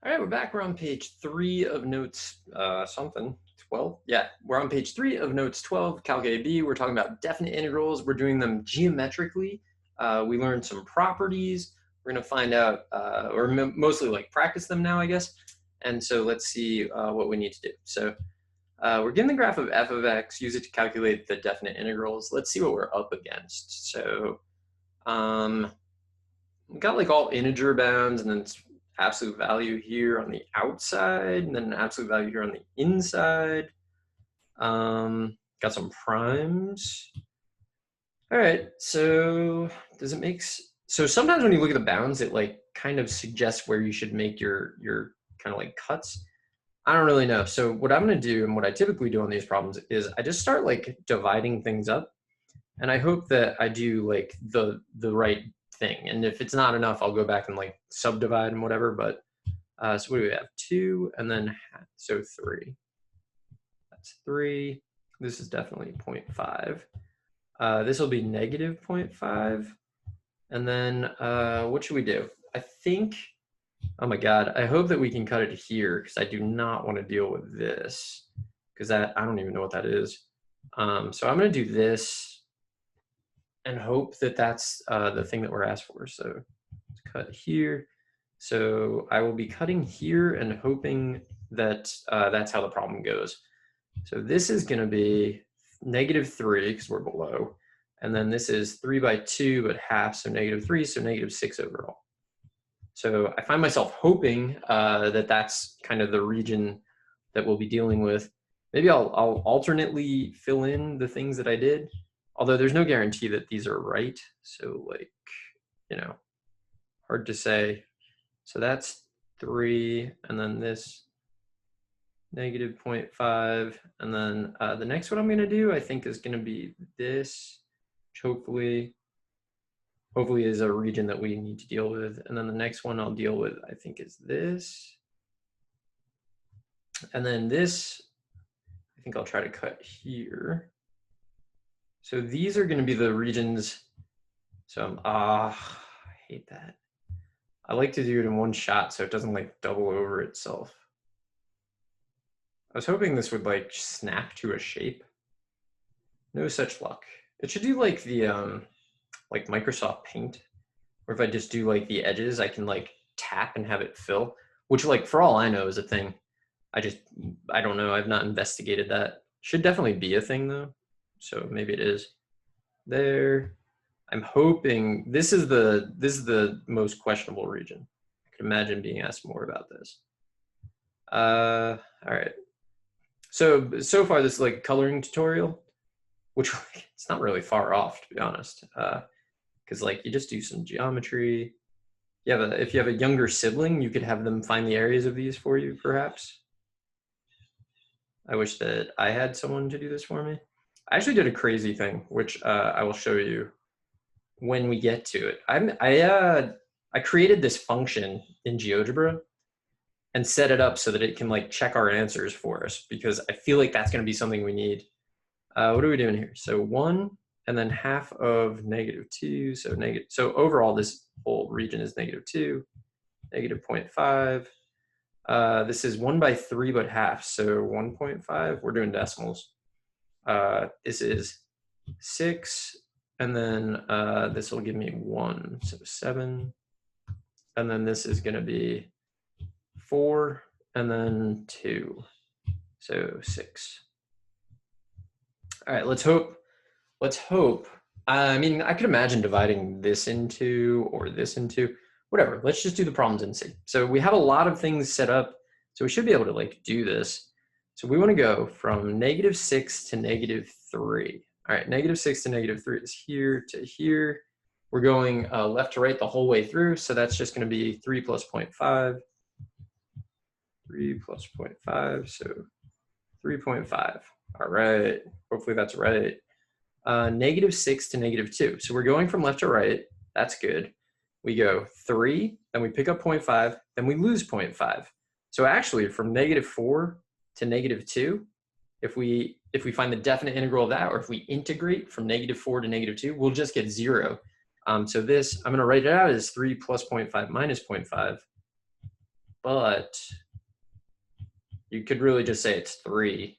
All right, we're back. We're on page 3 of notes something, 12. Yeah, we're on page 3 of notes 12, Calc AB. We're talking about definite integrals. We're doing them geometrically. We learned some properties. We're going to find out, or mostly like practice them now, I guess. And so let's see what we need to do. So we're given the graph of f of x, use it to calculate the definite integrals. Let's see what we're up against. So we got like all integer bounds, and then it's absolute value here on the outside, and then an absolute value here on the inside. Got some primes. All right, so does it make so sometimes when you look at the bounds, it like kind of suggests where you should make your kind of like cuts. I don't really know. So what I'm going to do, and what I typically do on these problems, is I just start like dividing things up, and I hope that I do like the right thing. And if it's not enough, I'll go back and like subdivide and whatever. But so what do we have? 2 and then so 3. That's 3. This is definitely 0.5. This will be negative 0.5. And then what should we do? I think, oh my God, I hope that we can cut it here, because I do not want to deal with this, because that, I don't even know what that is. So I'm going to do this and hope that that's the thing that we're asked for. So let's cut here. So I will be cutting here and hoping that that's how the problem goes. So this is going to be -3 because we're below. And then this is 3 by 2, but half, so -3, so -6 overall. So I find myself hoping that that's kind of the region that we'll be dealing with. Maybe I'll alternately fill in the things that I did, although there's no guarantee that these are right. So like, you know, hard to say. So that's 3, and then this -0.5, and then the next one I'm going to do, I think, is going to be this, which hopefully is a region that we need to deal with. And then the next one I'll deal with, I think, is this. And then this, I think I'll try to cut here. So these are going to be the regions. So I hate that. I like to do it in one shot so it doesn't like double over itself. I was hoping this would like snap to a shape. No such luck. It should do like the like Microsoft Paint, or if I just do like the edges, I can like tap and have it fill, which like for all I know is a thing. I don't know. I've not investigated that. Should definitely be a thing though. So maybe it is. There. I'm hoping this is the most questionable region. I could imagine being asked more about this. All right. So far this is like coloring tutorial, which it's not really far off, to be honest. Because like you just do some geometry. If you have a younger sibling, you could have them find the areas of these for you, perhaps. I wish that I had someone to do this for me. I actually did a crazy thing, which I will show you when we get to it. I created this function in GeoGebra and set it up so that it can like check our answers for us, because I feel like that's going to be something we need. What are we doing here? So 1 and then half of -2. So overall, this whole region is -2, -0.5. This is 1 by 3, but half. So 1.5. We're doing decimals. This is 6. And then this will give me 1. So 7. And then this is going to be 4. And then 2. So 6. All right, let's hope. I mean, I could imagine dividing this into or this into, whatever. Let's just do the problems and see. So we have a lot of things set up, so we should be able to like do this. So we want to go from -6 to -3. All right, -6 to -3 is here to here. We're going left to right the whole way through, so that's just going to be 3 plus 0.5. 3 plus 0.5, so 3.5. All right, hopefully that's right. -6 to -2. So we're going from left to right. That's good. We go 3, then we pick up 0.5, then we lose 0.5. So actually from -4 to -2, if we find the definite integral of that, or if we integrate from -4 to -2, we'll just get 0. So this, I'm going to write it out as 3 plus 0.5 minus 0.5. but you could really just say it's 3.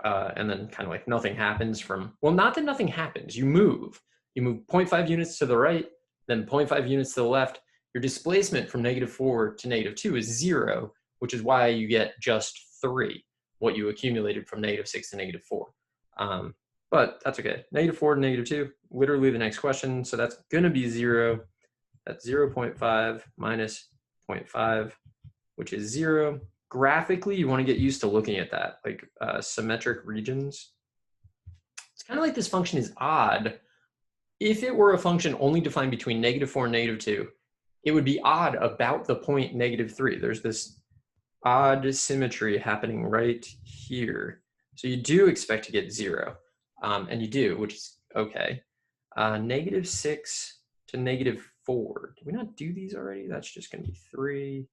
And then kind of like nothing happens from, well, not that nothing happens. You move 0.5 units to the right, then 0.5 units to the left. Your displacement from -4 to -2 is 0, which is why you get just 3, what you accumulated from -6 to -4. But that's okay. -4 to -2, literally the next question. So that's going to be 0. That's 0.5 minus 0.5, which is 0. Graphically, you want to get used to looking at that, like symmetric regions. It's kind of like this function is odd. If it were a function only defined between -4 and -2, it would be odd about the point -3. There's this odd symmetry happening right here. So you do expect to get 0, and you do, which is okay. -6 to -4. Did we not do these already? That's just going to be 3.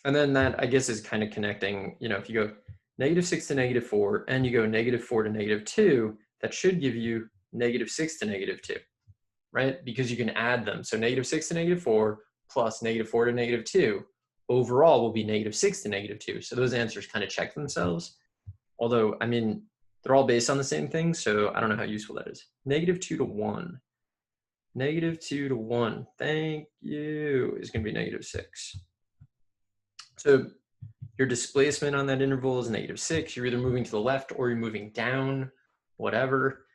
And then that, I guess, is kind of connecting, you know, if you go -6 to -4 and you go -4 to -2, that should give you -6 to -2, right? Because you can add them. So -6 to -4 plus -4 to -2 overall will be -6 to -2. So those answers kind of check themselves. Although, I mean, they're all based on the same thing, so I don't know how useful that is. -2 to 1. -2 to 1, thank you, is going to be -6. So your displacement on that interval is -6. You're either moving to the left or you're moving down, whatever.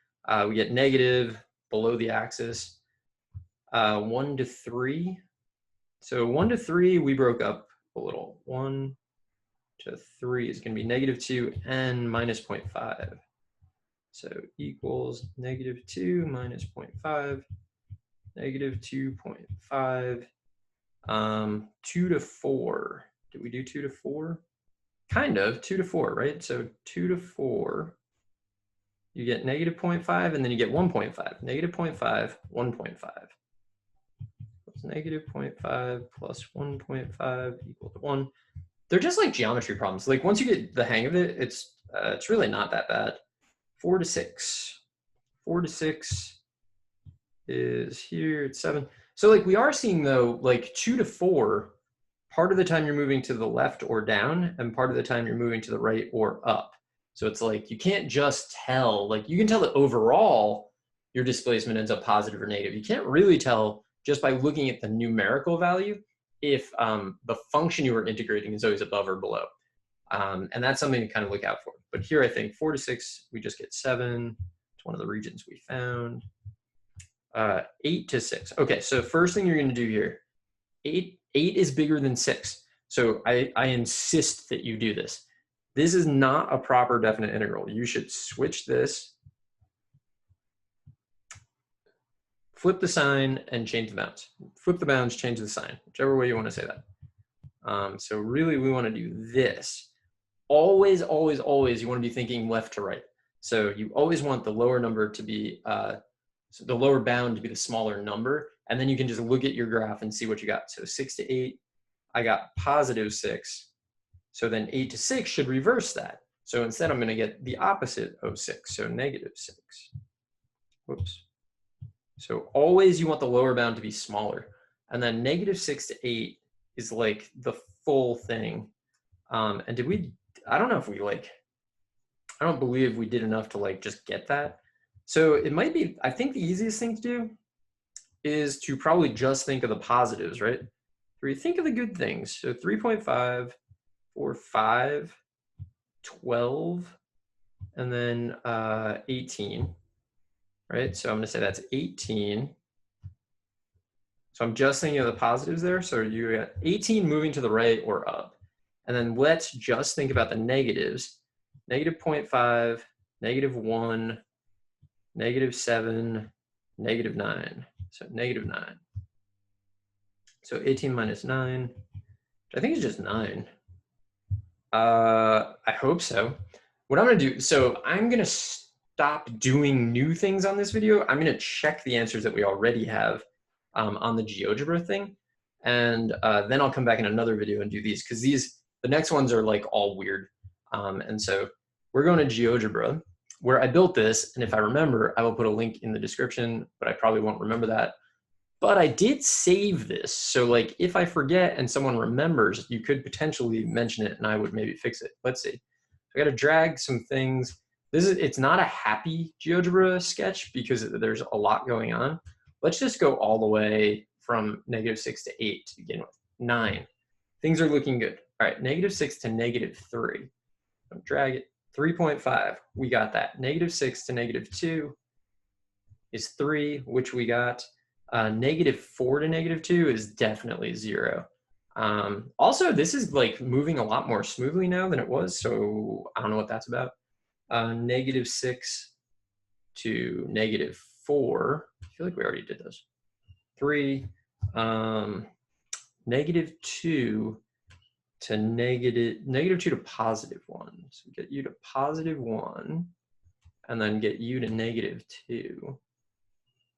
We get negative below the axis. 1 to 3. So 1 to 3, we broke up a little. 1 to 3 is going to be -2 and minus 0.5. So equals -2 minus 0.5, -2.5. 2 to 4. Did we do 2 to 4? Kind of, 2 to 4, right? So 2 to 4, you get -0.5, and then you get 1.5. -0.5, 1.5. Plus -0.5 plus 1.5 equal to 1. They're just like geometry problems. Like once you get the hang of it, it's really not that bad. 4 to 6. 4 to 6 is here, it's 7. So like we are seeing though, like 2 to 4, part of the time you're moving to the left or down, and part of the time you're moving to the right or up. So it's like, you can't just tell, like you can tell that overall your displacement ends up positive or negative. You can't really tell just by looking at the numerical value if the function you were integrating is always above or below. And that's something to kind of look out for. But here I think 4 to 6, we just get 7. It's one of the regions we found. 8 to 6. Okay, so first thing you're going to do here, 8 is bigger than 6. So I insist that you do this. This is not a proper definite integral. You should switch this, flip the sign, and change the bounds. Flip the bounds, change the sign, whichever way you want to say that. So really we want to do this. Always, always, always you want to be thinking left to right. So you always want the lower number to be, so the lower bound to be the smaller number, and then you can just look at your graph and see what you got. So 6 to 8, I got +6. So then 8 to 6 should reverse that. So instead I'm going to get the opposite of 6, so -6. Whoops. So always you want the lower bound to be smaller. And then -6 to 8 is like the full thing. And did we, I don't know if we like, I don't believe we did enough to like just get that. So it might be, I think the easiest thing to do is to probably just think of the positives, right? Three, think of the good things. So 3.5, 4, 5, 12, and then 18, right? So I'm gonna say that's 18. So I'm just thinking of the positives there. So you got 18 moving to the right or up. And then let's just think about the negatives. -0.5, -1, -7, -9. So -9. So 18 minus 9, which I think is just 9. I hope so. What I'm going to do, so I'm going to stop doing new things on this video. I'm going to check the answers that we already have on the GeoGebra thing. And then I'll come back in another video and do these, because the next ones are like all weird. And so we're going to GeoGebra, where I built this. And if I remember, I will put a link in the description, but I probably won't remember that. But I did save this. So like if I forget and someone remembers, you could potentially mention it and I would maybe fix it. Let's see. I got to drag some things. It's not a happy GeoGebra sketch because there's a lot going on. Let's just go all the way from -6 to 8 to begin with. 9. Things are looking good. All right, -6 to -3. I'll drag it. 3.5. We got that. -6 to -2 is 3, which we got. -4 to -2 is definitely 0. Also, this is like moving a lot more smoothly now than it was, so I don't know what that's about. -6 to -4. I feel like we already did those. 3. -2 to -2 to +1. So get you to +1, and then get you to -2.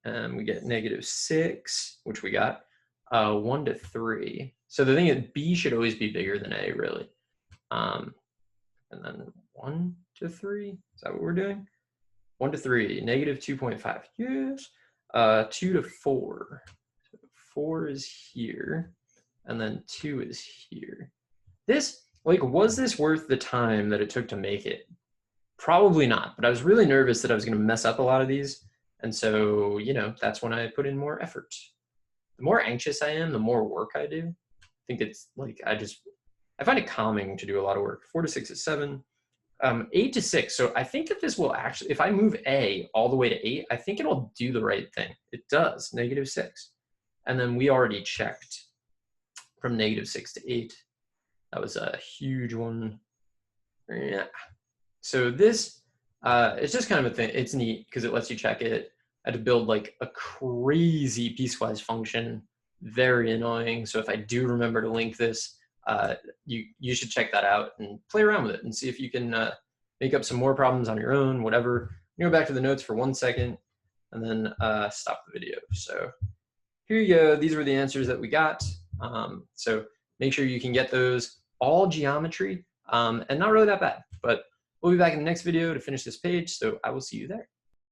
And we get -6, which we got 1 to 3. So the thing is, B should always be bigger than A, really. And then 1 to 3. Is that what we're doing? 1 to 3, -2.5. Yes. 2 to 4. So 4 is here, and then 2 is here. This, like, was this worth the time that it took to make it? Probably not, but I was really nervous that I was going to mess up a lot of these. And so, you know, that's when I put in more effort. The more anxious I am, the more work I do. I think it's like, I find it calming to do a lot of work. 4 to 6 is 7. 8 to 6. So I think that this will actually, if I move A all the way to 8, I think it'll do the right thing. It does, -6. And then we already checked from -6 to 8. That was a huge one. Yeah. So this, it's just kind of a thing. It's neat because it lets you check it. I had to build like a crazy piecewise function, very annoying. So if I do remember to link this, you should check that out and play around with it and see if you can make up some more problems on your own, whatever. Go back to the notes for 1 second and then stop the video. So here you go. These were the answers that we got. So make sure you can get those, all geometry, and not really that bad, but we'll be back in the next video to finish this page. So I will see you there.